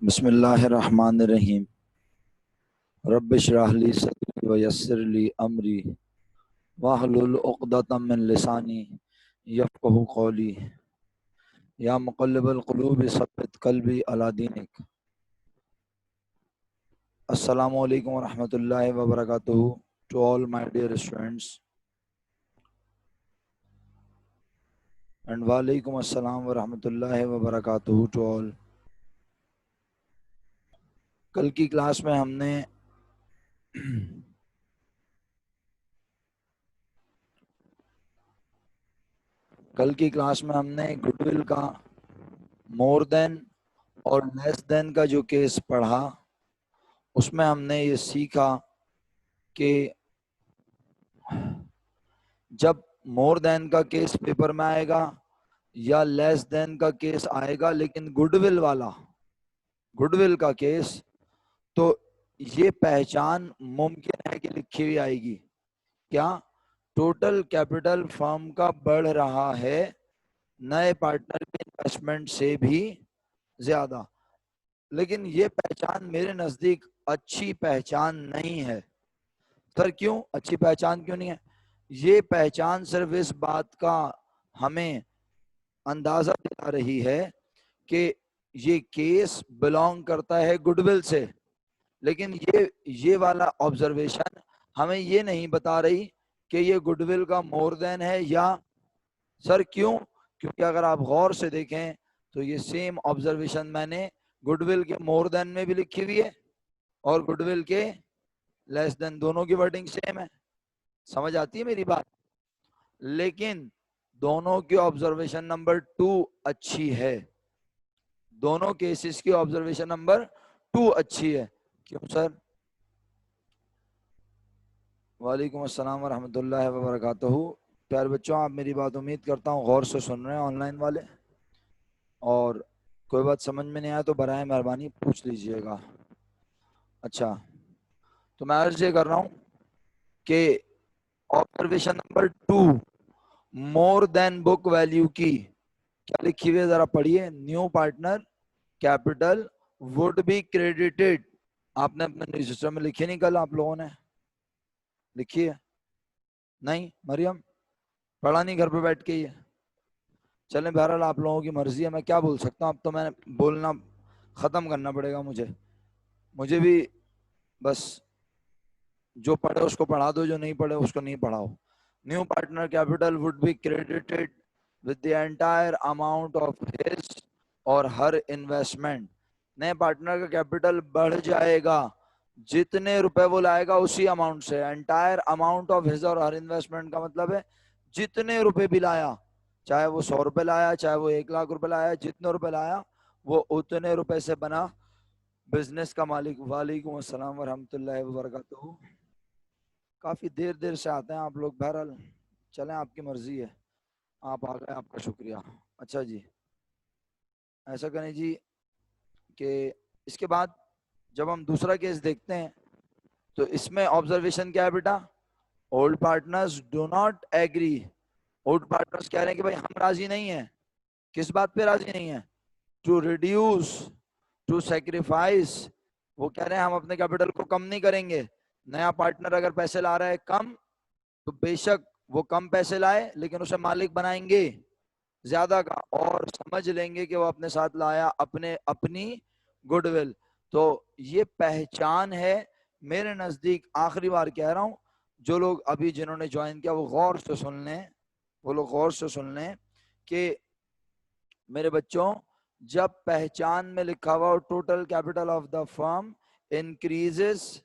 बिस्मिल्लाहिर्रहमानिर्रहीम। रब्बिश इश्रह ली सदरी व यस्सिर ली अमरी वहलुल उक़दतम मिन लिसानी यफ़क़हू क़ौली। या मुक़ल्लिबल क़ुलूब सब्बित क़ल्बी अला दीनिक। अस्सलामु अलैकुम व रहमतुल्लाहि व बरकातुहू to all my dear students and वालेकुम अस्सलाम व रहमतुल्लाहि व बरकातुहू टू ऑल। कल की क्लास में हमने गुडविल का मोर देन और लेस देन का जो केस पढ़ा, उसमें हमने ये सीखा कि जब मोर देन का केस पेपर में आएगा या लेस देन का केस आएगा, लेकिन गुडविल का केस, तो ये पहचान मुमकिन है कि लिखी हुई आएगी। क्या? टोटल कैपिटल फर्म का बढ़ रहा है नए पार्टनर के इन्वेस्टमेंट से भी ज्यादा। लेकिन ये पहचान मेरे नजदीक अच्छी पहचान नहीं है। सर क्यों अच्छी पहचान क्यों नहीं है? ये पहचान सिर्फ इस बात का हमें अंदाजा दिला रही है कि ये केस बिलोंग करता है गुडविल से, लेकिन ये वाला ऑब्जर्वेशन हमें ये नहीं बता रही कि ये गुडविल का मोर देन है या। सर क्यों? क्योंकि अगर आप गौर से देखें तो ये सेम ऑब्जर्वेशन मैंने गुडविल के मोर देन में भी लिखी हुई है और गुडविल के लेस देन, दोनों की वर्डिंग सेम है। समझ आती है मेरी बात? लेकिन दोनों की ऑब्जर्वेशन नंबर 2 अच्छी है। दोनों केसेस की ऑब्जर्वेशन नंबर 2 अच्छी है। क्यों सर? वालेकुम अस्सलाम व रहमतुल्लाहि व बरकातुहू। प्यारे बच्चों, आप मेरी बात उम्मीद करता हूँ गौर से सुन रहे हैं ऑनलाइन वाले, और कोई बात समझ में नहीं आया तो बराए मेहरबानी पूछ लीजिएगा। अच्छा, तो मैं अर्ज ये कर रहा हूँ कि observation number 2 more than book value की क्या लिखी हुई है, जरा पढ़िए। New partner capital would be credited. आपने अपने रजिस्टर में लिखी नहीं? कल आप लोगों ने लिखी है? नहीं मरियम, पढ़ा नहीं घर पे बैठ के? ये चलें, बहरहाल आप लोगों की मर्जी है, मैं क्या बोल सकता हूँ। अब तो मैंने बोलना ख़त्म करना पड़ेगा मुझे भी। बस जो पढ़े उसको पढ़ा दो, जो नहीं पढ़े उसको नहीं पढ़ाओ। New partner capital would be credited with the entire amount of his और हर इन्वेस्टमेंट। नए पार्टनर का कैपिटल बढ़ जाएगा, जितने रुपए वो लाएगा उसी अमाउंट से। एंटायर अमाउंट ऑफ हिज और हर इन्वेस्टमेंट का मतलब है जितने रुपए भी लाया, चाहे वो 100 रुपए लाया, चाहे वो 1 लाख रुपए लाया, जितने रुपए लाया वो उतने रुपए से बना बिजनेस का मालिक। वालेकुम अस्सलाम वरहमतुल्लाहि वबरकातुहू। काफी देर देर से आते हैं आप लोग, बहरहाल चलें, आपकी मर्जी है। आप आ गए, आपका शुक्रिया। अच्छा जी, ऐसा करें जी कि इसके बाद जब हम दूसरा केस देखते हैं तो इसमें ऑब्जर्वेशन क्या है बेटा? Old partners do not agree. Old partners कह रहे हैं कि भाई हम राजी नहीं है। किस बात पे राजी नहीं है? To reduce, to sacrifice. वो कह रहे हैं हम अपने कैपिटल को कम नहीं करेंगे। नया पार्टनर अगर पैसे ला रहा है कम, तो बेशक वो कम पैसे लाए, लेकिन उसे मालिक बनाएंगे ज्यादा का, और समझ लेंगे कि वो अपने साथ लाया अपनी गुडविल। तो ये पहचान है मेरे नजदीक। आखिरी बार कह रहा हूं, जो लोग अभी जिन्होंने ज्वाइन किया वो गौर से सुन लें, वो लोग गौर से सुन लें कि मेरे बच्चों, जब पहचान में लिखा हुआ total capital of the firm increases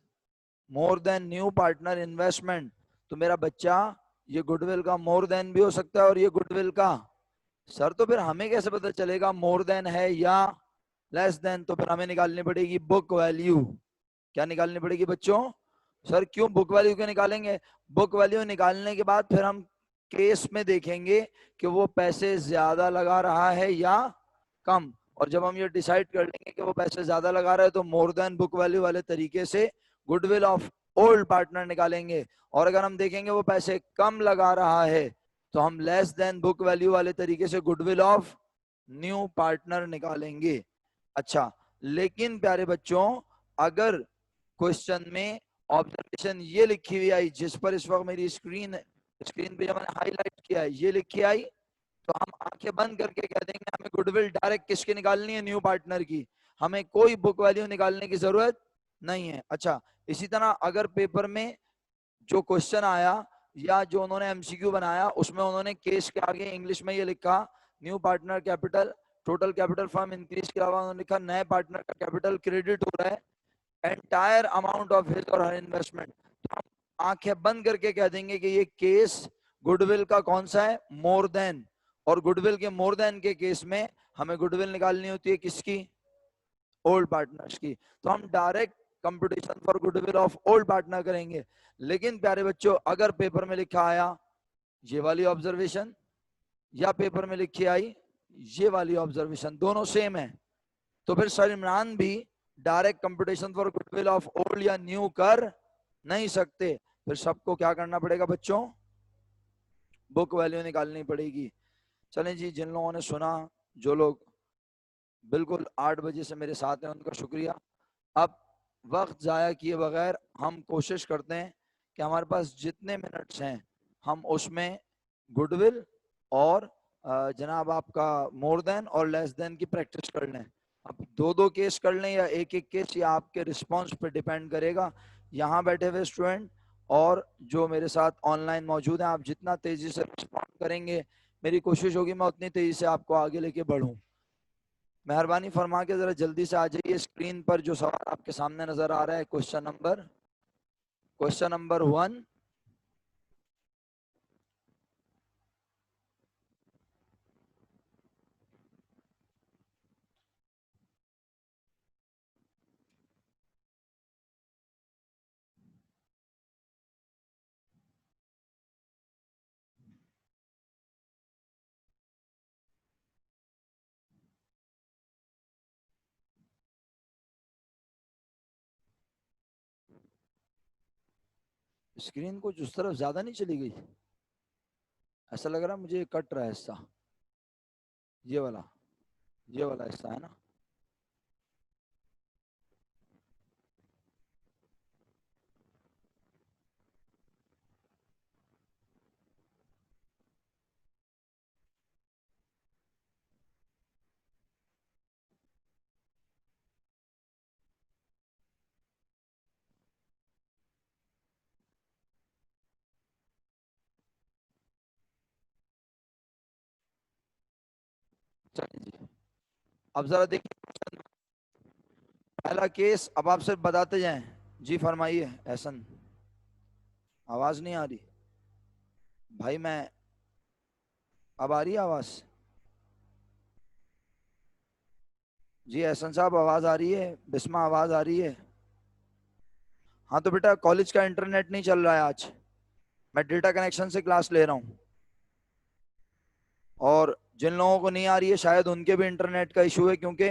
more than new partner investment, तो मेरा बच्चा ये गुडविल का मोर देन भी हो सकता है और ये गुडविल का। सर तो फिर हमें कैसे पता चलेगा मोर देन है या लेस देन? तो फिर हमें निकालनी पड़ेगी बुक वैल्यू। क्या निकालनी पड़ेगी बच्चों? सर क्यों बुक वैल्यू क्यों निकालेंगे? बुक वैल्यू निकालने के बाद फिर हम केस में देखेंगे कि वो पैसे ज्यादा लगा रहा है या कम, और जब हम ये डिसाइड कर लेंगे कि वो पैसे ज्यादा लगा रहा है तो मोर देन बुक वैल्यू वाले तरीके से गुडविल ऑफ ओल्ड पार्टनर निकालेंगे। और अगर हम देखेंगे वो पैसे कम लगा रहा है तो हम लेस देन बुक वैल्यू वाले तरीके से गुडविल ऑफ न्यू पार्टनर निकालेंगे। अच्छा, लेकिन प्यारे बच्चों अगर क्वेश्चन में ऑब्जर्वेशन ये लिखी हुई आई, जिस पर इस वक्त मेरी स्क्रीन पे जब मैंने हाईलाइट किया है ये लिखी आई, तो हम आंखें बंद करके कह देंगे हमें गुडविल डायरेक्ट किसकी निकालनी है, न्यू पार्टनर की, हमें कोई बुक वैल्यू निकालने की जरूरत नहीं है। अच्छा, इसी तरह अगर पेपर में जो क्वेश्चन आया या जो उन्होंने एमसीक्यू बनाया उसमें उन्होंने केस के आगे इंग्लिश में ये लिखा new partner capital total capital firm increase के अलावा उन्होंने लिखा नए पार्टनर का कैपिटल क्रेडिट हो रहा है एंटायर अमाउंट ऑफ हिज और हर इन्वेस्टमेंट, तो हम आंखें बंद करके कह देंगे कि ये केस गुडविल का कौन सा है, मोर देन, और गुडविल के मोर देन के केस में हमें गुडविल निकालनी होती है किसकी, ओल्ड पार्टनर्स की, तो हम direct computation for goodwill of old partner करेंगे। लेकिन प्यारे बच्चों अगर पेपर में लिखा आया ये वाली ऑब्जर्वेशन या पेपर में लिखी आई ये वाली ऑब्जर्वेशन, दोनों सेम है, तो फिर सर इमरान भी direct computation for goodwill of old या न्यू कर नहीं सकते, फिर सबको क्या करना पड़ेगा बच्चों, बुक वैल्यू निकालनी पड़ेगी। चलें जी, जिन लोगों ने सुना, जो लोग बिल्कुल 8 बजे से मेरे साथ हैं उनका शुक्रिया। अब वक्त ज़ाया किए बगैर हम कोशिश करते हैं कि हमारे पास जितने मिनट्स हैं हम उसमें गुडविल और जनाब आपका मोर देन और लेस देन की प्रैक्टिस कर लें। अब 2-2 केस कर लें या एक-एक केस, या आपके रिस्पांस पे डिपेंड करेगा। यहाँ बैठे हुए स्टूडेंट और जो मेरे साथ ऑनलाइन मौजूद हैं, आप जितना तेज़ी से रिस्पॉन्ड करेंगे मेरी कोशिश होगी मैं उतनी तेज़ी से आपको आगे लेके बढ़ूँ। मेहरबानी फरमा के जरा जल्दी से आ जाइए। स्क्रीन पर जो सवाल आपके सामने नजर आ रहा है, क्वेश्चन नंबर 1, स्क्रीन को उस तरफ ज्यादा नहीं चली गई, ऐसा लग रहा है मुझे कट रहा है हिस्सा, ये वाला हिस्सा है ना। चलिए जी, अब जरा देखिए पहला केस, अब आप सिर्फ बताते जाएं। जी फरमाइए एहसन। आवाज नहीं आ रही भाई, मैं, अब आ रही है आवाज? जी एहसन साहब आवाज आ रही है, बिस्मा आवाज आ रही है? हाँ तो बेटा कॉलेज का इंटरनेट नहीं चल रहा है आज, मैं डेटा कनेक्शन से क्लास ले रहा हूँ, और जिन लोगों को नहीं आ रही है शायद उनके भी इंटरनेट का इशू है, क्योंकि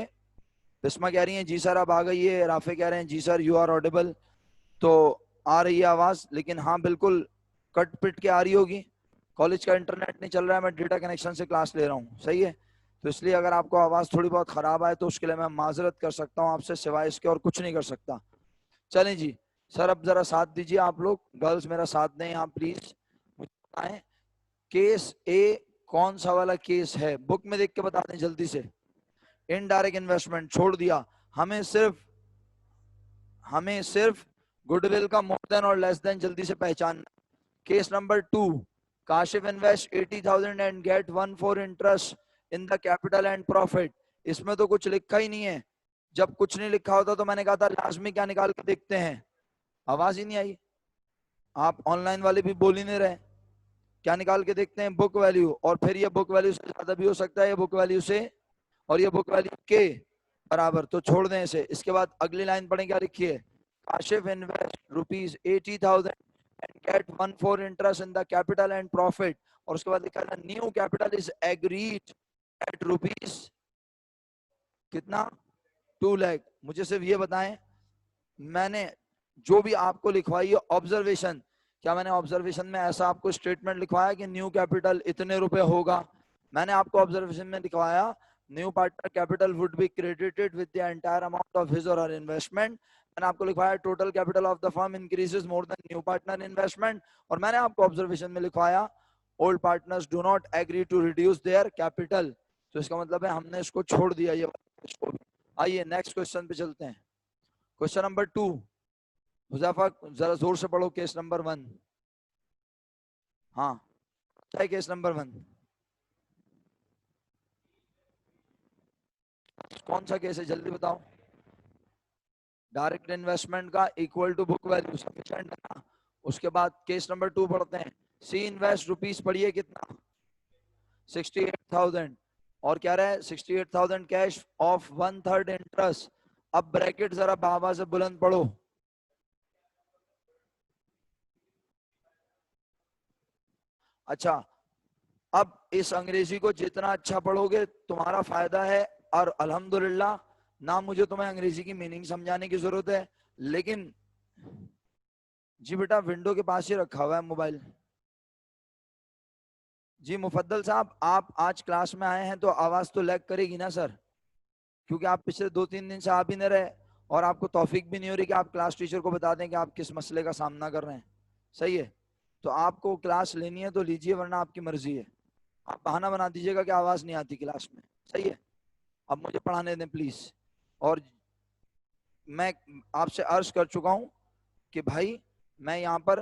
बिस्मा कह रही है जी सर अब आ गई है, राफे कह रहे हैं जी सर यू आर ऑडिबल, तो आ रही है आवाज, लेकिन हाँ बिल्कुल कट पिट के आ रही होगी। कॉलेज का इंटरनेट नहीं चल रहा है, मैं डेटा कनेक्शन से क्लास ले रहा हूँ, सही है, तो इसलिए अगर आपको आवाज थोड़ी बहुत खराब आए तो उसके लिए मैं माजरत कर सकता हूँ आपसे, सिवाय इसके और कुछ नहीं कर सकता। चलें जी सर, अब जरा साथ दीजिए, आप लोग गर्ल्स मेरा साथ दें यहाँ प्लीज, मुझे बताएं केस ए कौन सा वाला केस है, बुक में देख के बता दें जल्दी से। इनडायरेक्ट इन्वेस्टमेंट छोड़ दिया, हमें सिर्फ गुडविल का मोर देन और लेस देन जल्दी से पहचान। Case number 2, Kashif invest 80,000 and get 1/4 interest in the capital and profit. इसमें तो कुछ लिखा ही नहीं है, जब कुछ नहीं लिखा होता तो मैंने कहा था लाजमी क्या निकाल के देखते हैं, आवाज ही नहीं आई, आप ऑनलाइन वाले भी बोल ही नहीं रहे, क्या निकाल के देखते हैं, बुक वैल्यू, और फिर ये बुक वैल्यू से ज्यादा भी हो सकता है, ये बुक वैल्यू से और ये बुक वैल्यू के बराबर, तो छोड़ दें इसे। इसके बाद अगली लाइन पढ़ें, क्या लिखी है, Kashif invest ₹80,000 and get 1/4 interest in the capital and profit, और उसके बाद लिखा है new capital is agreed at rupees कितना, 2 लाख। मुझे सिर्फ ये बताएं, मैंने जो भी आपको लिखवाई है ऑब्जर्वेशन, क्या मैंने ऑब्जर्वेशन में ऐसा आपको स्टेटमेंट लिखवाया कि न्यू कैपिटल इतने रुपए होगा? मैंने आपको ऑब्जर्वेशन में लिखवाया new partner capital would be credited with the entire amount of his और हर इन्वेस्टमेंट। मैंने आपको लिखवाया total capital of the firm increases more than new partner investment, और मैंने आपको ऑब्जर्वेशन में लिखवाया old partners do not agree to reduce their capital. तो इसका मतलब है हमने इसको छोड़ दिया ये इसको भी। आइए नेक्स्ट क्वेश्चन पे चलते हैं। क्वेश्चन नंबर 2, हुज़ैफा जरा जोर से पढ़ो केस नंबर 1। हाँ क्या है केस नंबर 1? कौन सा केस है जल्दी बताओ। डायरेक्ट इन्वेस्टमेंट का equal to book value sufficient है ना। उसके बाद केस नंबर 2 पढ़ते हैं। सी इन्वेस्ट रुपीस पढ़िए कितना, 68,000, और क्या रहा है 68,000 कैश ऑफ 1/3 इंटरेस्ट। अब ब्रैकेट जरा बाबा से बुलंद पढ़ो। अच्छा, अब इस अंग्रेजी को जितना अच्छा पढ़ोगे तुम्हारा फायदा है, और अल्हम्दुलिल्लाह ना मुझे तुम्हें अंग्रेजी की मीनिंग समझाने की जरूरत है, लेकिन जी बेटा विंडो के पास ही रखा हुआ है मोबाइल। जी मुफद्दल साहब, आप आज क्लास में आए हैं तो आवाज तो लैग करेगी ना सर, क्योंकि आप पिछले 2-3 दिन से आ भी नहीं रहे और आपको तौफीक भी नहीं हो रही कि आप क्लास टीचर को बता दें कि आप किस मसले का सामना कर रहे हैं। सही है, तो आपको क्लास लेनी है तो लीजिए, वरना आपकी मर्जी है। आप बहाना बना दीजिएगा कि आवाज नहीं आती क्लास में। सही है, अब मुझे पढ़ाने दें प्लीज। और मैं आपसे अर्ज कर चुका हूं कि भाई मैं यहाँ पर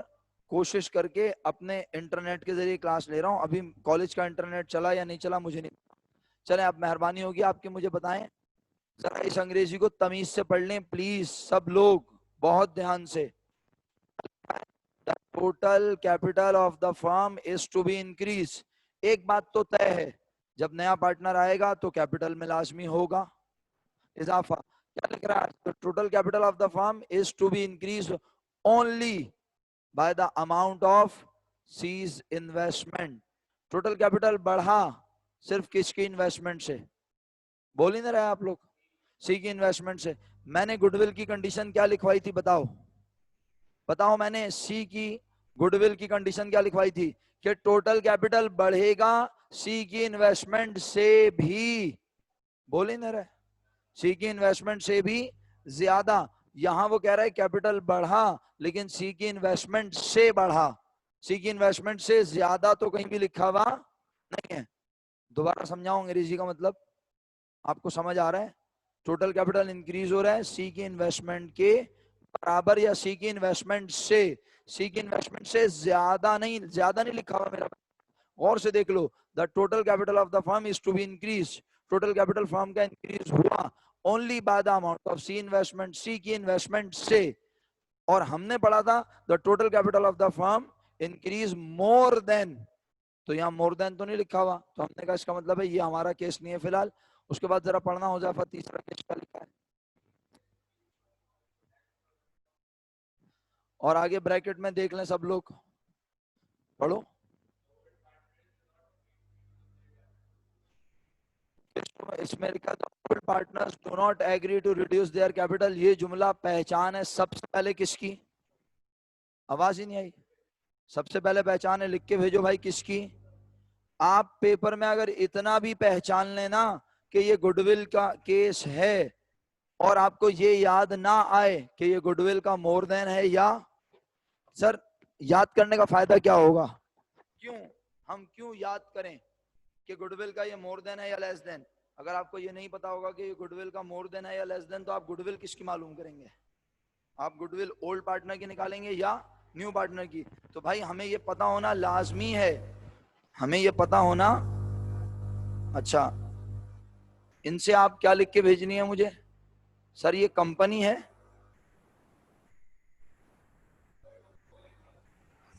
कोशिश करके अपने इंटरनेट के जरिए क्लास ले रहा हूँ। अभी कॉलेज का इंटरनेट चला या नहीं चला मुझे नहीं, चले अब मेहरबानी होगी आपकी, मुझे बताएं जरा इस अंग्रेजी को तमीज से पढ़ लें प्लीज सब लोग, बहुत ध्यान से। The total capital of the firm is to be increase. एक बात तो तय है, जब नया पार्टनर आएगा तो कैपिटल में लाजमी होगा इजाफा। क्या लिख रहा है, total capital of the firm is to be increase only by the amount of C's investment. Total capital बढ़ा सिर्फ किसकी इन्वेस्टमेंट से, बोल ही नहीं रहे आप लोग, सी की इन्वेस्टमेंट से। मैंने गुडविल की कंडीशन क्या लिखवाई थी बताओ, बताओ मैंने सी की गुडविल की कंडीशन क्या लिखवाई थी कि टोटल कैपिटल बढ़ेगा सी की इन्वेस्टमेंट से भी, बोल ही नहीं रहे, सी की इन्वेस्टमेंट से भी ज्यादा। यहां वो कह रहा है कैपिटल बढ़ा लेकिन सी की इन्वेस्टमेंट से बढ़ा, सी की इन्वेस्टमेंट से ज्यादा तो कहीं भी लिखा हुआ नहीं है। दोबारा समझाओ अंग्रेजी का मतलब, आपको समझ आ रहा है? टोटल कैपिटल इंक्रीज हो रहा है सी की इन्वेस्टमेंट के बराबर या सी की इन्वेस्टमेंट से, सी की इन्वेस्टमेंट से ज्यादा नहीं, ज्यादा नहीं लिखा हुआ मेरा, गौर से देख लो। The total capital of the firm is to be increase, total capital firm का इंक्रीज हुआ only by the amount of C investment, C की इन्वेस्टमेंट से। और हमने पढ़ा था the total capital of the firm increase more than, तो यहाँ मोर देन तो नहीं लिखा हुआ, तो हमने कहा इसका मतलब है ये हमारा केस नहीं है फिलहाल। उसके बाद जरा पढ़ना हो जाए तीसरा केस क्या लिखा है, और आगे ब्रैकेट में देख लें सब लोग, पढ़ो। इसमें लिखा था partners do not agree to reduce their capital. ये जुमला पहचान है सबसे पहले किसकी, आवाज ही नहीं आई, सबसे पहले पहचान है, लिख के भेजो भाई किसकी। आप पेपर में अगर इतना भी पहचान लेना कि ये गुडविल का केस है और आपको ये याद ना आए कि ये गुडविल का मोर देन है, या सर याद करने का फायदा क्या होगा, क्यों हम क्यों याद करें कि गुडविल का ये मोर देन है या लेस देन। अगर आपको ये नहीं पता होगा कि ये गुडविल का मोर देन है या लेस देन, तो आप गुडविल किसकी मालूम करेंगे, आप गुडविल ओल्ड पार्टनर की निकालेंगे या न्यू पार्टनर की। तो भाई हमें ये पता होना लाजमी है, हमें ये पता होना। अच्छा, इनसे आप क्या लिख के भेजनी है मुझे, सर ये कंपनी है,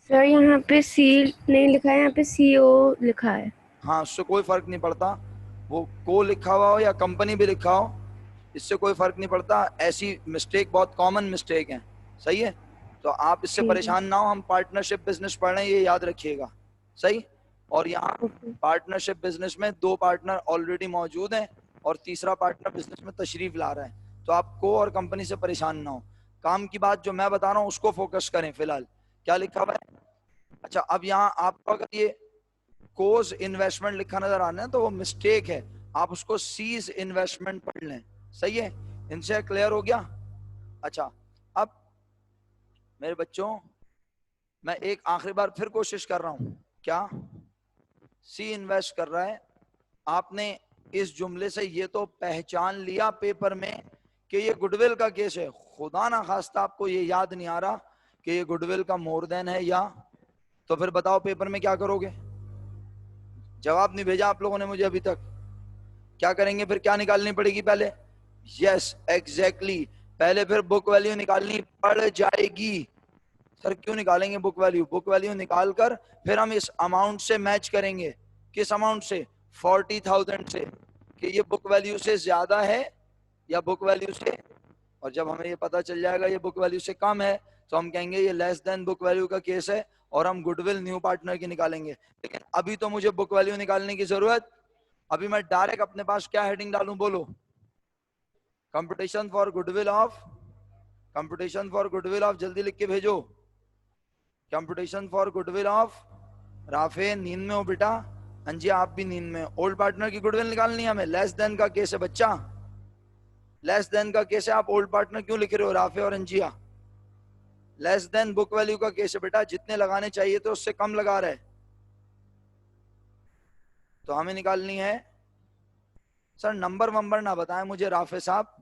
सर यहाँ पे सी नहीं लिखा है, यहाँ पे सीओ लिखा है। हाँ उससे कोई फर्क नहीं पड़ता, वो को लिखा हुआ हो या कंपनी भी लिखा हो, इससे कोई फर्क नहीं पड़ता। ऐसी मिस्टेक बहुत कॉमन मिस्टेक है, सही है, तो आप इससे ठीक है। परेशान ना हो। हम पार्टनरशिप बिजनेस पढ़ रहे हैं, ये याद रखिएगा, सही। और यहाँ ओके। पार्टनरशिप बिजनेस में 2 पार्टनर ऑलरेडी मौजूद हैं और तीसरा पार्टनर बिजनेस में तशरीफ ला रहा है, तो आप को और कंपनी से परेशान ना हो। काम की बात जो मैं बता रहा हूँ उसको फोकस करें फिलहाल, क्या लिखा हुआ है। अच्छा, अब यहाँ आपको अगर ये कोर्स इन्वेस्टमेंट लिखा नजर आ रहा है तो वो मिस्टेक है, आप उसको सीज इन्वेस्टमेंट पढ़ लें। सही है, इनसे क्लियर हो गया। अच्छा, अब मेरे बच्चों मैं एक आखिरी बार फिर कोशिश कर रहा हूं, क्या सी इन्वेस्ट कर रहा है। आपने इस जुमले से ये तो पहचान लिया पेपर में कि ये गुडविल का केस है। खुदा ना खास्ता आपको ये याद नहीं आ रहा कि ये गुडविल का मोर देन है या, तो फिर बताओ पेपर में क्या करोगे? जवाब नहीं भेजा आप लोगों ने मुझे अभी तक। क्या करेंगे फिर? क्या निकालनी पड़ेगी पहले? यस एग्जैक्टली, पहले फिर बुक वैल्यू निकालनी पड़ जाएगी। सर क्यों निकालेंगे बुक वैल्यू? बुक वैल्यू निकाल कर फिर हम इस अमाउंट से मैच करेंगे। किस अमाउंट से? 40,000 से, कि ये बुक वैल्यू से ज्यादा है या बुक वैल्यू से। और जब हमें ये पता चल जाएगा ये बुक वैल्यू से कम है तो हम कहेंगे ये लेस देन बुक वैल्यू का केस है और हम गुडविल न्यू पार्टनर की निकालेंगे। लेकिन अभी तो मुझे बुक वैल्यू निकालने की जरूरत। अभी मैं डायरेक्ट अपने पास क्या हेडिंग डालूं बोलो? Competition for goodwill of, competition for goodwill of, जल्दी लिख के भेजो। Competition for goodwill of, Rafe नींद में हो बेटा, अंजिया आप भी नींद में। ओल्ड पार्टनर की गुडविल निकालनी है हमें, लेस देन का केस है बच्चा, लेस देन का केस है। आप ओल्ड पार्टनर क्यों लिख रहे हो राफे और अंजिया? लेस देन बुक वैल्यू का केस है बेटा, जितने लगाने चाहिए तो उससे कम लगा रहे, तो हमें निकालनी है। सर नंबर वंबर ना बताएं मुझे राफे साहब,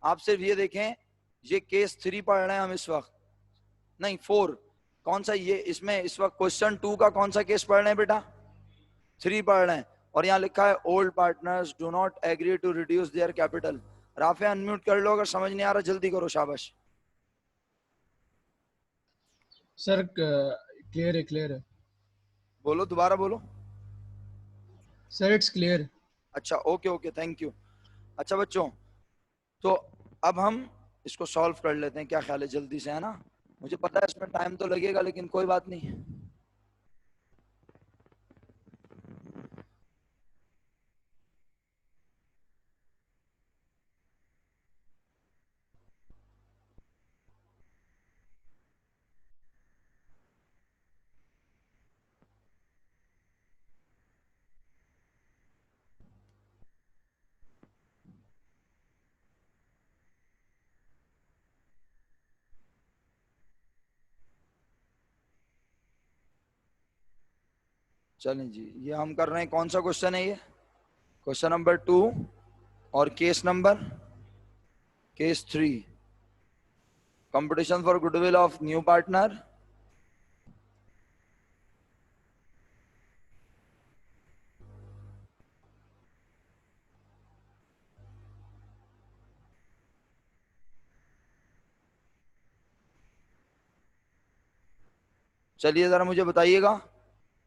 आप सिर्फ ये देखें ये केस 3 पढ़ रहे हैं हम इस वक्त, नहीं 4। कौन सा ये, इसमें इस वक्त क्वेश्चन 2 का कौन सा केस पढ़ रहे हैं बेटा? 3 पढ़ रहे हैं। और यहाँ लिखा है old partners do not agree to reduce their capital. Rafay unmute कर लो, अगर समझ नहीं आ रहा जल्दी करो, शाबाश। सर क्लियर है, क्लियर है बोलो, दोबारा बोलो। Sir, it's clear. अच्छा ओके ओके, थैंक यू। अच्छा बच्चों, तो अब हम इसको सॉल्व कर लेते हैं, क्या ख्याल है? जल्दी से, है ना? मुझे पता है इसमें टाइम तो लगेगा लेकिन कोई बात नहीं। चलें जी, ये हम कर रहे हैं, कौन सा क्वेश्चन है ये? क्वेश्चन नंबर 2 और case number, case 3, competition for goodwill of new partner. चलिए जरा मुझे बताइएगा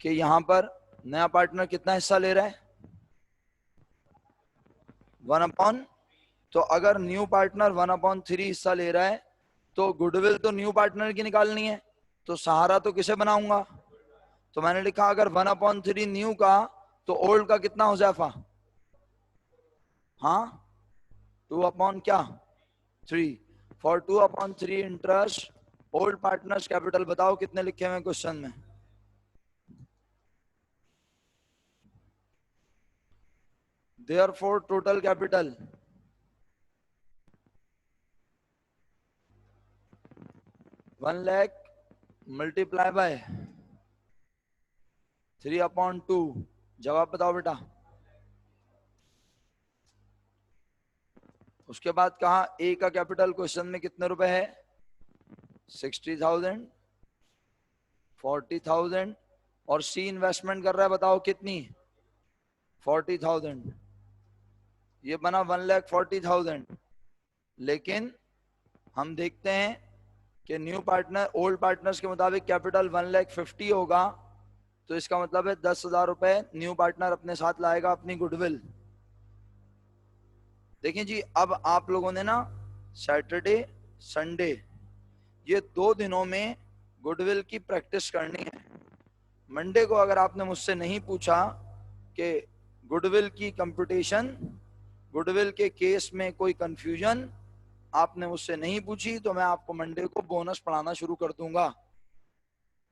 कि यहाँ पर नया पार्टनर कितना हिस्सा ले रहा है? 1/, तो अगर न्यू पार्टनर 1/3 हिस्सा ले रहा है तो गुडविल तो न्यू पार्टनर की निकालनी है, तो सहारा तो किसे बनाऊंगा? तो मैंने लिखा अगर 1/3 न्यू का तो ओल्ड का कितना हो जाएगा? हाँ 2 क्या 3, for 2/3 interest old partners capital. बताओ कितने लिखे हुए क्वेश्चन में? Therefore total capital 1 lakh multiply by 3/2। जवाब बताओ बेटा। उसके बाद कहा ए का कैपिटल क्वेश्चन में कितने रुपए है? 60,000, 40,000, और सी इन्वेस्टमेंट कर रहा है, बताओ कितनी? 40,000। ये बना 1,40,000। लेकिन हम देखते हैं कि न्यू पार्टनर ओल्ड पार्टनर्स के मुताबिक कैपिटल 1,50,000 होगा, तो इसका मतलब है 10,000 रुपए न्यू पार्टनर अपने साथ लाएगा अपनी गुडविल। देखिए जी, अब आप लोगों ने ना सैटरडे संडे ये 2 दिनों में गुडविल की प्रैक्टिस करनी है। मंडे को अगर आपने मुझसे नहीं पूछा कि गुडविल की कंप्यूटेशन, गुडविल के केस में कोई कंफ्यूजन आपने मुझसे नहीं पूछी, तो मैं आपको मंडे को बोनस पढ़ाना शुरू कर दूंगा।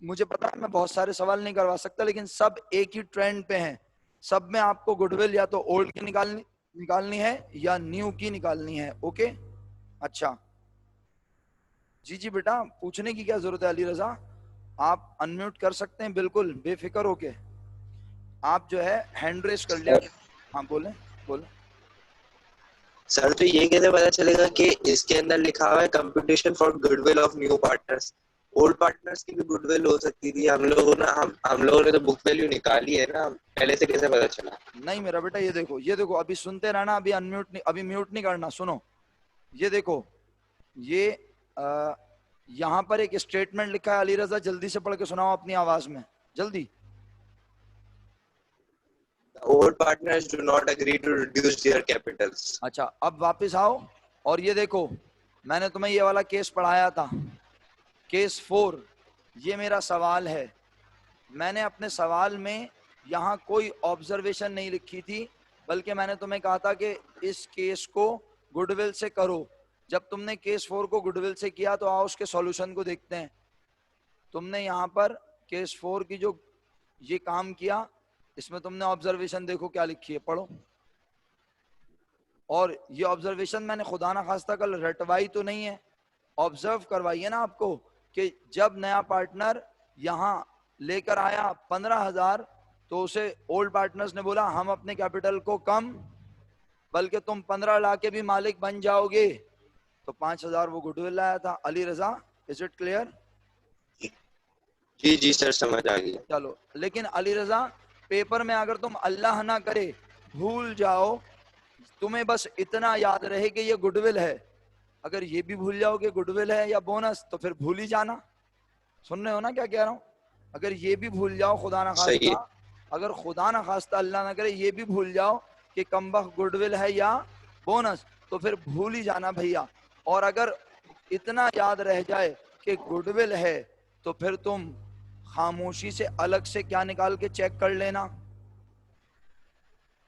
मुझे पता है मैं बहुत सारे सवाल नहीं करवा सकता, लेकिन सब एक ही ट्रेंड पे हैं सब में आपको गुडविल या तो ओल्ड की निकालनी है या न्यू की निकालनी है। ओके, अच्छा जी जी बेटा, पूछने की क्या जरूरत है अली रजा, आप अनम्यूट कर सकते हैं बिल्कुल बेफिक्र होके। आप जो है हैंड रेस कर लिया। हाँ बोले बोले। सर तो ये कैसे पता चलेगा कि इसके अंदर लिखा हुआ है competition for goodwill of new partners, old partners की भी गुडविल हो सकती थी। हम लोगों ने तो बुक वैल्यू निकाली है ना, पहले से कैसे पता चला? नहीं मेरा बेटा, ये देखो अभी सुनते रहना, अभी अनम्यूट नहीं, अभी म्यूट नहीं करना। सुनो, ये देखो, ये यहाँ पर एक स्टेटमेंट लिखा है, अली रजा जल्दी से पढ़ के सुनाओ अपनी आवाज में, जल्दी। Old partners do not agree to reduce their capitals. अच्छा, अब वापस आओ और ये देखो, मैंने तुम्हें ये वाला केस पढ़ाया था, केस 4। ये मेरा सवाल है। मैंने अपने सवाल में यहाँ कोई ऑब्जर्वेशन नहीं लिखी थी, बल्कि मैंने तुम्हें कहा था कि इस केस को गुडविल से करो। जब तुमने केस 4 को गुडविल से किया तो आओ उसके सॉल्यूशन को देखते हैं। तुमने यहाँ पर केस 4 की जो ये काम किया, इसमें तुमने ऑब्जर्वेशन देखो क्या लिखी है, पढ़ो। और ये ऑब्जर्वेशन मैंने खुदा ना खास्ता कल रटवाई तो नहीं है, ऑब्जर्व करवाई है ना आपको, कि जब नया पार्टनर यहाँ लेकर आया 15,000 तो उसे ओल्ड पार्टनर्स ने बोला हम अपने कैपिटल को कम, बल्कि तुम 15 लाख के भी मालिक बन जाओगे, तो 5,000 वो गुडविल लाया था। Ali Raza, is it clear? जी जी सर, समझ आ गया। चलो, लेकिन अली रजा पेपर में अगर तुम अल्लाह ना करे भूल जाओ, तुम्हें बस इतना याद रहे कि ये गुडविल है, अगर ये भी भूल जाओ कि गुडविल है या बोनस, तो फिर भूल ही जाना। सुन रहे हो ना क्या कह रहा हूँ? अगर ये भी भूल जाओ खुदा ना खास्ता, अगर खुदा ना खास्ता अल्लाह ना करे ये भी भूल जाओ कि कमबख्त गुडविल है या बोनस, तो फिर भूल ही जाना भैया। और अगर इतना याद रह जाए कि गुडविल है, तो फिर तुम खामोशी से अलग से क्या निकाल के चेक कर लेना,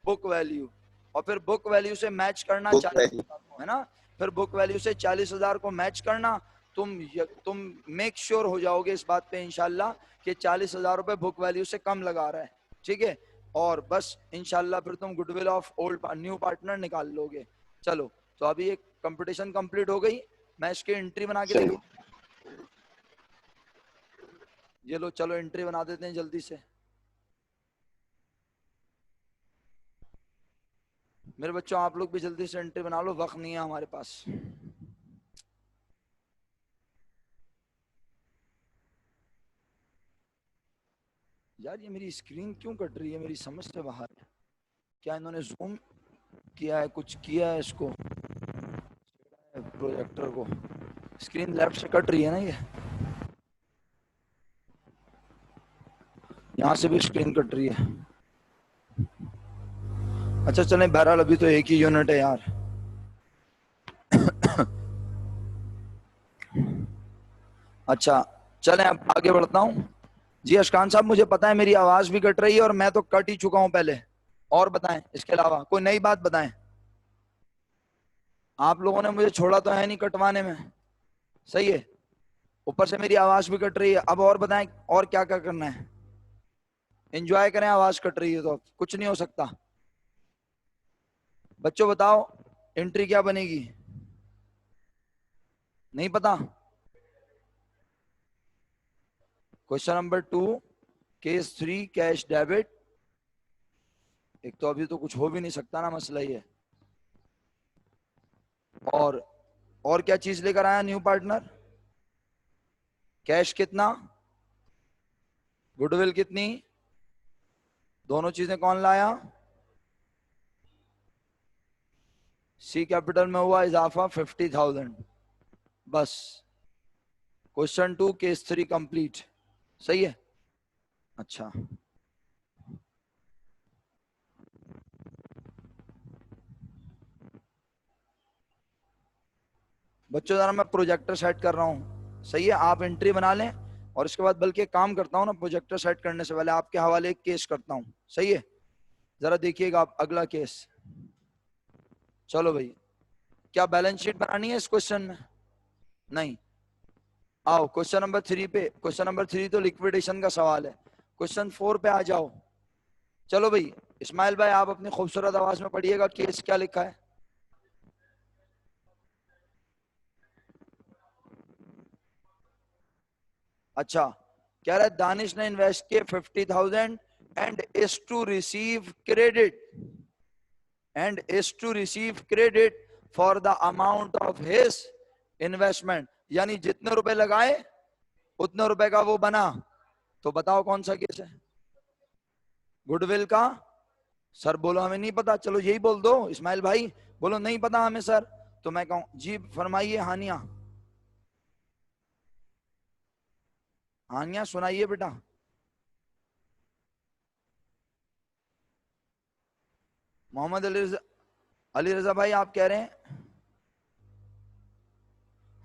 बुक वैल्यू, और फिर बुक वैल्यू से मैच करना 40,000 को, है ना? फिर बुक वैल्यू से 40,000 को मैच करना। तुम मेक श्योर हो जाओगे इस बात पे इंशाल्लाह कि 40,000 रुपए बुक वैल्यू से कम लगा रहा है, ठीक है? और बस इंशाल्लाह फिर तुम goodwill of old new partner निकाल लोगे। चलो, तो अभी एक कंपटीशन कंप्लीट हो गई, मैं इसकी एंट्री बना के देखूं। ये लो, चलो एंट्री बना देते हैं जल्दी से। मेरे बच्चों आप लोग भी जल्दी से एंट्री बना लो, वक्त नहीं है हमारे पास। यार ये मेरी स्क्रीन क्यों कट रही है, मेरी समझ से बाहर है। क्या इन्होंने जूम किया है, कुछ किया है इसको, प्रोजेक्टर को? स्क्रीन लेफ्ट से कट रही है ना, ये यहाँ से भी स्क्रीन कट रही है। अच्छा चलें, बहरहाल अभी तो एक ही यूनिट है यार। अच्छा चलें, अब आगे बढ़ता हूँ। जी अशकान साहब, मुझे पता है मेरी आवाज भी कट रही है और मैं तो कट ही चुका हूं पहले, और बताएं इसके अलावा कोई नई बात बताएं। आप लोगों ने मुझे छोड़ा तो है नहीं कटवाने में, सही है? ऊपर से मेरी आवाज भी कट रही है, अब और बताएं और क्या क्या करना है। एंजॉय करें, आवाज कट रही है तो कुछ नहीं हो सकता। बच्चों बताओ एंट्री क्या बनेगी, नहीं पता? Question number 2 case 3 cash debit. एक तो अभी तो कुछ हो भी नहीं सकता ना, मसला ये। और क्या चीज लेकर आया न्यू पार्टनर? कैश कितना, गुडविल कितनी, दोनों चीजें कौन लाया? सी कैपिटल में हुआ इजाफा 50,000। बस क्वेश्चन 2 केस 3 कंप्लीट, सही है? अच्छा बच्चों, जरा मैं प्रोजेक्टर सेट कर रहा हूँ, सही है? आप एंट्री बना लें और इसके बाद बल्कि काम करता हूँ ना, प्रोजेक्टर सेट करने से पहले आपके हवाले एक केस करता हूँ, सही है? जरा देखिएगा आप अगला केस। चलो भाई, क्या बैलेंस शीट बनानी है इस क्वेश्चन में? नहीं। आओ क्वेश्चन नंबर 3 पे। क्वेश्चन नंबर 3 तो लिक्विडेशन का सवाल है। क्वेश्चन 4 पे आ जाओ। चलो भाई, इस्माइल भाई आप अपनी खूबसूरत आवाज में पढ़िएगा केस क्या लिखा है। अच्छा, कह रहा है दानिश ने इन्वेस्ट किए 50,000 and is to receive credit for the amount of his investment, यानी जितने रुपए लगाए उतने रुपए का वो बना। तो बताओ कौन सा केस है? गुडविल का? सर बोलो हमें नहीं पता, चलो यही बोल दो। इस्माइल भाई बोलो नहीं पता हमें सर, तो मैं कहूं जी फरमाइए। हानिया, हानिया सुनाइए बेटा। मोहम्मद अली रजा भाई आप कह रहे हैं?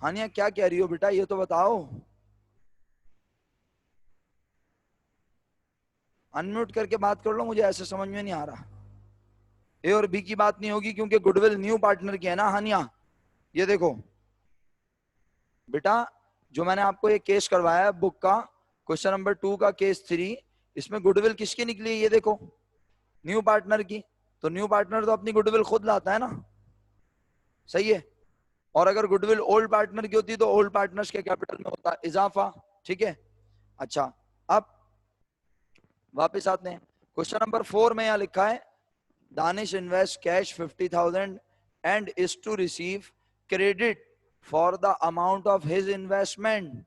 हानिया क्या कह रही हो बेटा, ये तो बताओ। अनम्यूट करके बात कर लो, मुझे ऐसे समझ में नहीं आ रहा। ए और बी की बात नहीं होगी क्योंकि गुडविल न्यू पार्टनर की है ना हानिया। ये देखो बेटा, जो मैंने आपको ये केस करवाया है बुक का, क्वेश्चन नंबर 2 का केस 3, इसमें गुडविल किसकी निकली है? ये देखो न्यू पार्टनर की। तो न्यू पार्टनर तो अपनी गुडविल खुद लाता है ना, सही है। और अगर गुडविल ओल्ड पार्टनर की होती तो ओल्ड पार्टनर्स के कैपिटल में होता इजाफा, ठीक है। अच्छा, अब वापस आते हैं। क्वेश्चन नंबर 4 में यहां लिखा है Danish invest cash 50,000 and is to receive credit for the amount of his investment.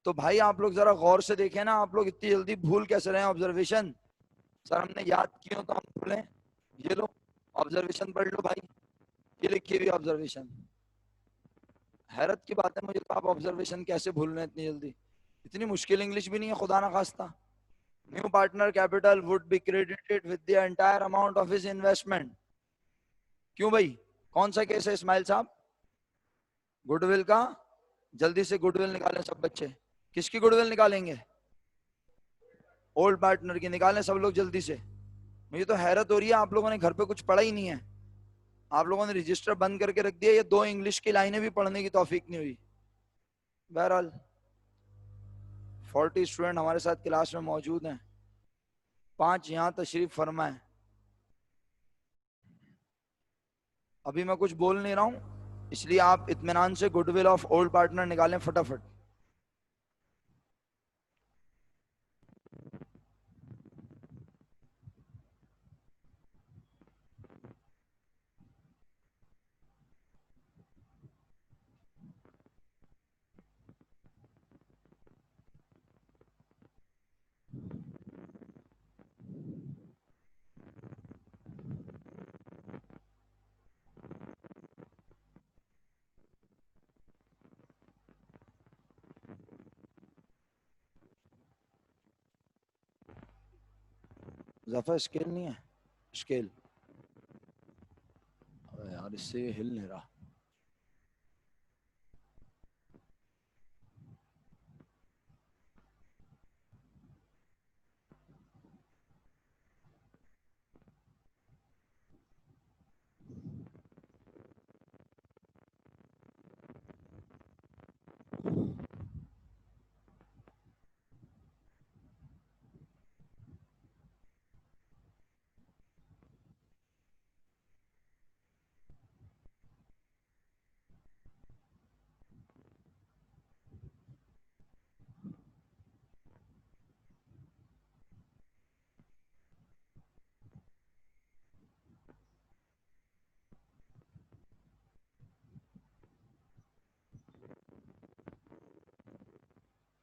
तो भाई आप लोग जरा गौर से देखें ना, आप लोग इतनी जल्दी भूल कैसे रहे हैं ऑब्जर्वेशन? सर हमने याद किया तो हम भूलें? ये लो ऑब्जर्वेशन पढ़ लो भाई, ये लिखी हुई ऑब्जर्वेशन। हैरत की बात है मुझे तो, आप ऑब्जर्वेशन कैसे भूल रहे हैं इतनी जल्दी? इतनी मुश्किल इंग्लिश भी नहीं है खुदा ना खास्ता। New partner capital would be credited with the entire amount of his investment. क्यों भाई, कौन सा केस है इस्माइल साहब? गुडविल का। जल्दी से गुडविल निकालें सब बच्चे। किसकी गुडविल निकालेंगे? ओल्ड पार्टनर की निकालें सब लोग जल्दी से। मुझे तो हैरत हो रही है, आप लोगों ने घर पे कुछ पढ़ा ही नहीं है। आप लोगों ने रजिस्टर बंद करके रख दिया, ये 2 इंग्लिश की लाइनें भी पढ़ने की तौफीक नहीं हुई। बहरहाल 40 स्टूडेंट हमारे साथ क्लास में मौजूद हैं, 5 यहाँ तशरीफ फरमा है। अभी मैं कुछ बोल नहीं रहा हूं, इसलिए आप इत्मीनान से गुडविल ऑफ ओल्ड पार्टनर निकालें फटाफट। जफा स्केल नहीं है? स्केल यार इससे ये हिल नहीं रहा।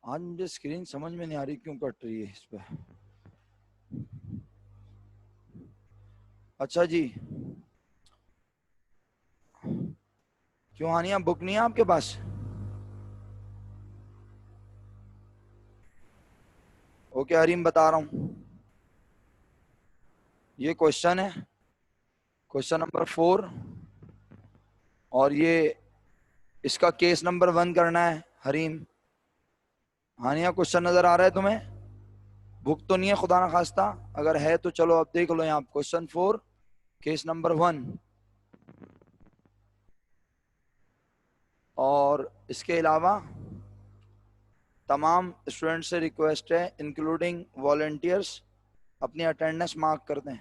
आज मुझे स्क्रीन समझ में नहीं आ रही क्यों कट रही है इस पे। अच्छा जी, क्यों हानिया बुक नहीं है आपके पास? ओके हरीम बता रहा हूं, ये क्वेश्चन है, क्वेश्चन नंबर 4, और ये इसका केस नंबर 1 करना है हरीम। हानिया क्वेश्चन नजर आ रहा है तुम्हें? बुक तो नहीं है खुदा ना खास्ता, अगर है तो चलो अब देख लो यहाँ क्वेश्चन 4 केस नंबर 1। और इसके अलावा तमाम स्टूडेंट से रिक्वेस्ट है इंक्लूडिंग वॉलंटियर्स अपनी अटेंडेंस मार्क कर दें।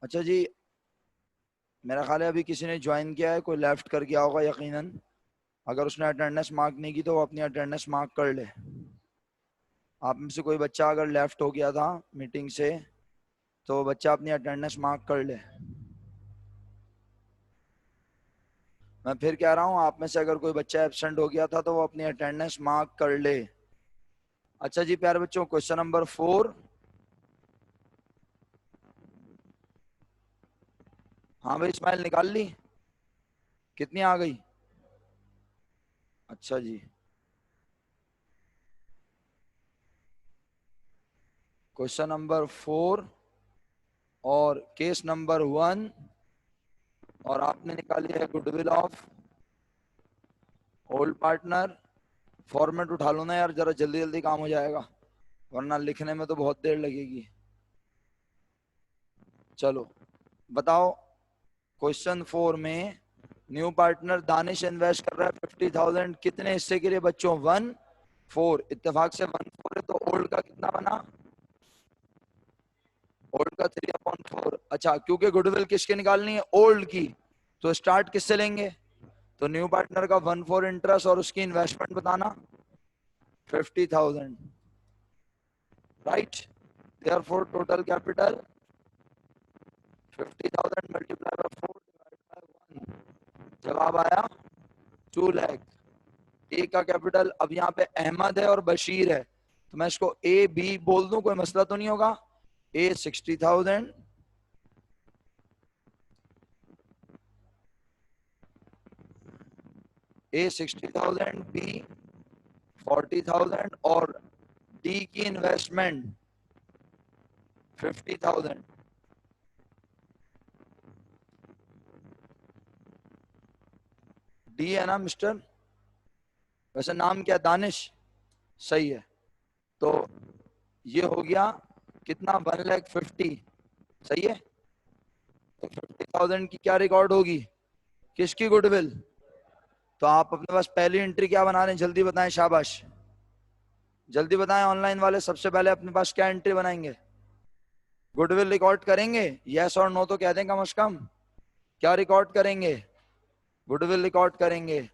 अच्छा जी, मेरा ख्याल है अभी किसी ने ज्वाइन किया है, कोई लेफ्ट कर गया होगा यकीनन। अगर उसने अटेंडेंस मार्क नहीं की तो वो अपनी अटेंडेंस मार्क कर ले। आप में से कोई बच्चा अगर लेफ्ट हो गया था मीटिंग से तो वो बच्चा अपनी अटेंडेंस मार्क कर ले। मैं फिर कह रहा हूँ, आप में से अगर कोई बच्चा एब्सेंट हो गया था तो वो अपनी अटेंडेंस मार्क कर ले। अच्छा जी प्यारे बच्चों, क्वेश्चन नंबर 4। हाँ भाई इस्माइल, निकाल ली? कितनी आ गई? अच्छा जी, क्वेश्चन नंबर 4 और केस नंबर 1, और आपने निकाली है goodwill of old partner. Format उठा लो ना यार, जरा जल्दी जल्दी काम हो जाएगा, वरना लिखने में तो बहुत देर लगेगी। चलो बताओ, क्वेश्चन 4 में न्यू पार्टनर दानिश इन्वेस्ट कर रहा है 50,000 कितने हिस्से के लिए बच्चों? 1/4। इत्तेफाक से 1/4 है, तो ओल्ड का कितना बना? ओल्ड का 3/4। अच्छा, क्योंकि गुडविल किसकी निकालनी है? ओल्ड की। तो स्टार्ट किससे लेंगे? तो न्यू पार्टनर का 1/4 इंटरेस्ट और उसकी इन्वेस्टमेंट बताना 50,000, right. Therefore total capital 50,000 multiply by 4 divide by 1, जवाब आया 2 लाख। ए का कैपिटल, अब यहाँ पे अहमद है और बशीर है, तो मैं इसको ए बी बोल दूं, कोई मसला तो नहीं होगा। ए 60,000, ए 60,000, बी 40,000 और डी की इन्वेस्टमेंट 50,000। डी है ना मिस्टर? वैसे नाम क्या? दानिश, सही है। तो ये हो गया कितना? 1,50,000, सही है। तो 50,000 की क्या रिकॉर्ड होगी? किसकी? गुडविल। तो आप अपने पास पहली एंट्री क्या बना रहे हैं? जल्दी बताएं, शाबाश, जल्दी बताएं। ऑनलाइन वाले सबसे पहले अपने पास क्या एंट्री बनाएंगे? गुडविल रिकॉर्ड करेंगे? यस और नो तो कह दें कम से कम। क्या रिकॉर्ड करेंगे? गुडविल रिकॉर्ड करेंगे।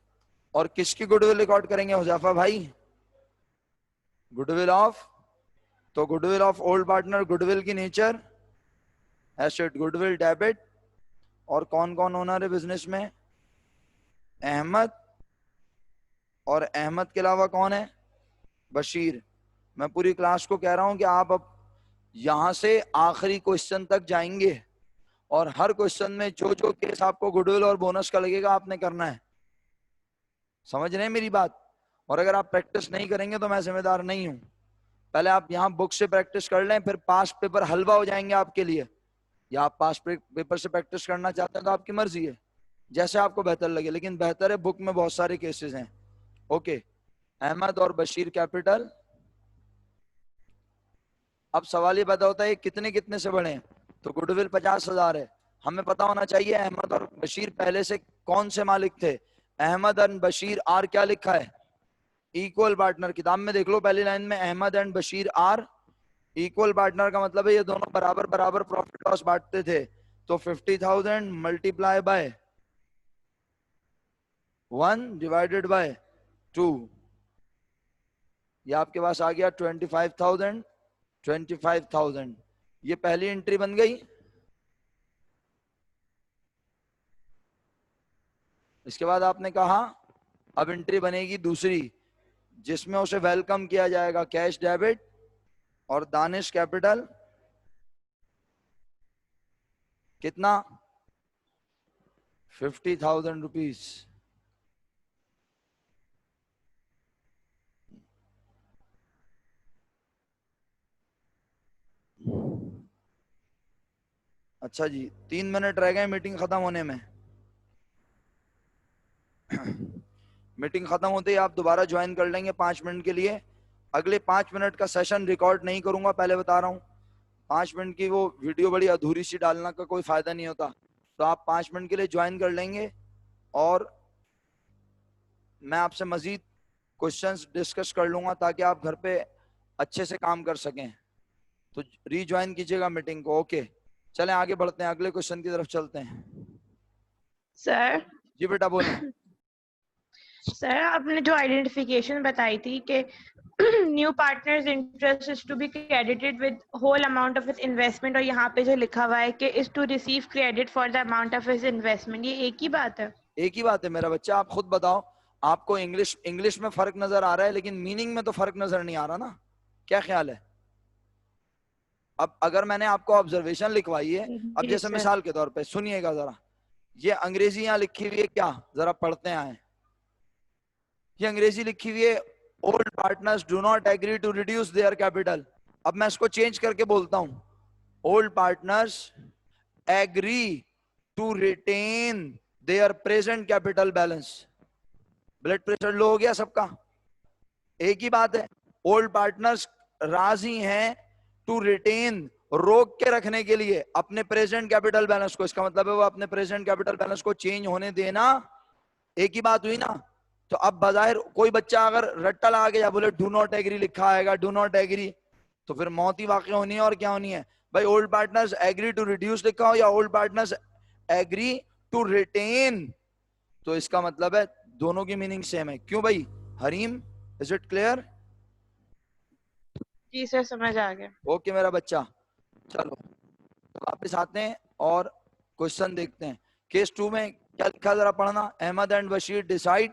और किसकी गुडविल रिकॉर्ड करेंगे हुजैफा भाई? गुडविल ऑफ, तो goodwill of old partner, goodwill की नेचर एसेट, गुडविल डेबिट। और कौन कौन ओनर है बिजनेस में? अहमद, और अहमद के अलावा कौन है? बशीर। मैं पूरी क्लास को कह रहा हूं कि आप अब यहां से आखिरी क्वेश्चन तक जाएंगे और हर क्वेश्चन में जो जो केस आपको गुडविल और बोनस का लगेगा आपने करना है। समझ रहे हैं मेरी बात? और अगर आप प्रैक्टिस नहीं करेंगे तो मैं जिम्मेदार नहीं हूं। पहले आप यहाँ बुक से प्रैक्टिस कर लें, फिर पास पेपर हलवा हो जाएंगे आपके लिए। या आप पास पेपर से प्रैक्टिस करना चाहते हैं तो आपकी मर्जी है, जैसे आपको बेहतर लगे, लेकिन बेहतर है बुक में बहुत सारे केसेस हैं। ओके, अहमद और बशीर कैपिटल। अब सवाल ये पैदा होता है कितने कितने से बढ़े? तो गुडविल 50,000 है, हमें पता होना चाहिए अहमद और बशीर पहले से कौन से मालिक थे। अहमद एंड बशीर आर क्या लिखा है? Equal partner. किताब में देख लो पहली लाइन में, Ahmad and Bashir are equal partner का मतलब है ये दोनों बराबर बराबर प्रॉफिट लॉस बांटते थे। तो 50,000 मल्टीप्लाई बाय 1 डिवाइडेड बाय 2, ये आपके पास आ गया 25,000। 25,000 ये पहली एंट्री बन गई। इसके बाद आपने कहा अब एंट्री बनेगी दूसरी, जिसमें उसे वेलकम किया जाएगा, कैश डेबिट और दानिश कैपिटल कितना? 50,000 रुपीज। अच्छा जी, 3 मिनट रह गए मीटिंग खत्म होने में। मीटिंग खत्म होते ही आप दोबारा ज्वाइन कर लेंगे 5 मिनट के लिए। अगले 5 मिनट का सेशन रिकॉर्ड नहीं करूंगा, पहले बता रहा हूँ। 5 मिनट की वो वीडियो बड़ी अधूरी सी डालना का कोई फायदा नहीं होता। तो आप 5 मिनट के लिए ज्वाइन कर लेंगे और मैं आपसे मजीद क्वेश्चंस डिस्कस कर लूंगा ताकि आप घर पे अच्छे से काम कर सकें। तो रीज्वाइन कीजिएगा मीटिंग को। ओके। चलें आगे बढ़ते हैं, अगले क्वेश्चन की तरफ चलते हैं। सर जी बेटा बोलें। सर आपने जो आइडेंटिफिकेशन बताई थी कि new partners interest is to be credited with whole amount of its investment, और यहाँ पे जो लिखा हुआ है कि is to receive credit for the amount of its investment, ये एक ही बात है? एक ही बात है मेरा बच्चा, आप खुद बताओ, आपको इंग्लिश में फर्क नजर आ रहा है लेकिन मीनिंग में तो फर्क नजर नहीं आ रहा ना, क्या ख्याल है? अब अगर मैंने आपको ऑब्जर्वेशन लिखवाई है, अब जी जैसे सर। मिसाल के तौर पे सुनिएगा जरा, ये अंग्रेजी यहाँ लिखी हुई है, क्या जरा पढ़ते आए। ये अंग्रेजी लिखी हुई है, old partners do not agree to reduce their capital. अब मैं इसको चेंज करके बोलता हूं, old partners agree to retain their present capital balance. Blood pressure low हो गया सबका? एक ही बात है, ओल्ड पार्टनर्स राजी हैं टू रिटेन, रोक के रखने के लिए अपने प्रेजेंट कैपिटल बैलेंस को। इसका मतलब है वो अपने प्रेजेंट कैपिटल बैलेंस को चेंज होने देना। एक ही बात हुई ना। तो अब बजाय कोई बच्चा अगर रट्टा लगा के या बोले डू नॉट एग्री लिखा आएगा, डू नॉट एग्री, तो फिर मौत ही वाकई होनी है और क्या होनी है भाई। Old partners agree to reduce लिखा हो या old partners agree to retain, तो इसका मतलब है दोनों की मीनिंग सेम है। क्यों भाई हरीम, इज इट क्लियर? जी सर समझ आ गया। ओके मेरा बच्चा, चलो वापस आते हैं और क्वेश्चन देखते हैं। केस 2 में क्या लिखा जरा पढ़ना। अहमद एंड बशीर डिसाइड,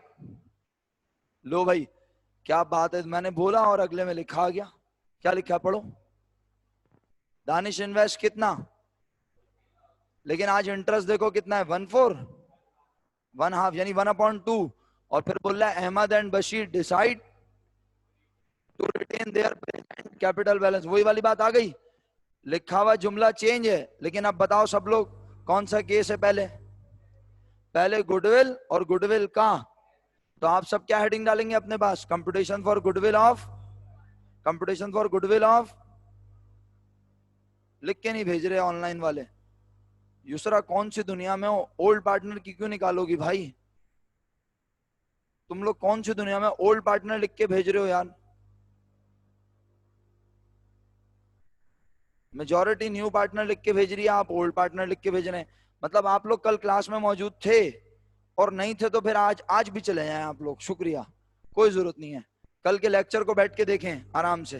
लो भाई क्या बात है, मैंने बोला और अगले में लिखा गया। क्या लिखा पढ़ो। दानिश इन्वेस्ट कितना, लेकिन आज इंटरेस्ट देखो कितना है, 1/4, 1/2 यानी 1/2। और फिर बोल रहा है Ahmad and Bashir decide to retain their present capital balance. वही वाली बात आ गई, लिखा हुआ जुमला चेंज है, लेकिन अब बताओ सब लोग कौन सा केस है पहले गुडविल और गुडविल का। तो आप सब क्या हेडिंग डालेंगे अपने पास, कंप्यूटेशन फॉर गुडविल ऑफ, लिख के नहीं भेज रहे ऑनलाइन वाले। यूसरा कौन सी दुनिया में हो, ओल्ड पार्टनर की क्यों निकालोगी भाई, तुम लोग कौन सी दुनिया में ओल्ड पार्टनर लिख के भेज रहे हो यार। मेजॉरिटी न्यू पार्टनर लिख के भेज रही है, आप ओल्ड पार्टनर लिख के भेज रहे हैं। मतलब आप लोग कल क्लास में मौजूद थे और नहीं थे तो फिर आज भी चले जाएं आप लोग, शुक्रिया, कोई जरूरत नहीं है। कल के लेक्चर को बैठ के देखें आराम से।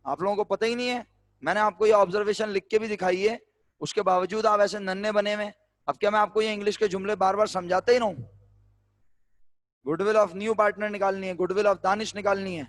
आप लोगों को पता ही नहीं है, मैंने आपको ये ऑब्जर्वेशन लिख के भी दिखाई है, उसके बावजूद आप ऐसे नन्हे बने में। अब क्या मैं आपको ये इंग्लिश के जुमले बार बार समझाते ही रहूं? गुडविल ऑफ न्यू पार्टनर निकालनी है, गुडविल ऑफ दानिश निकालनी है,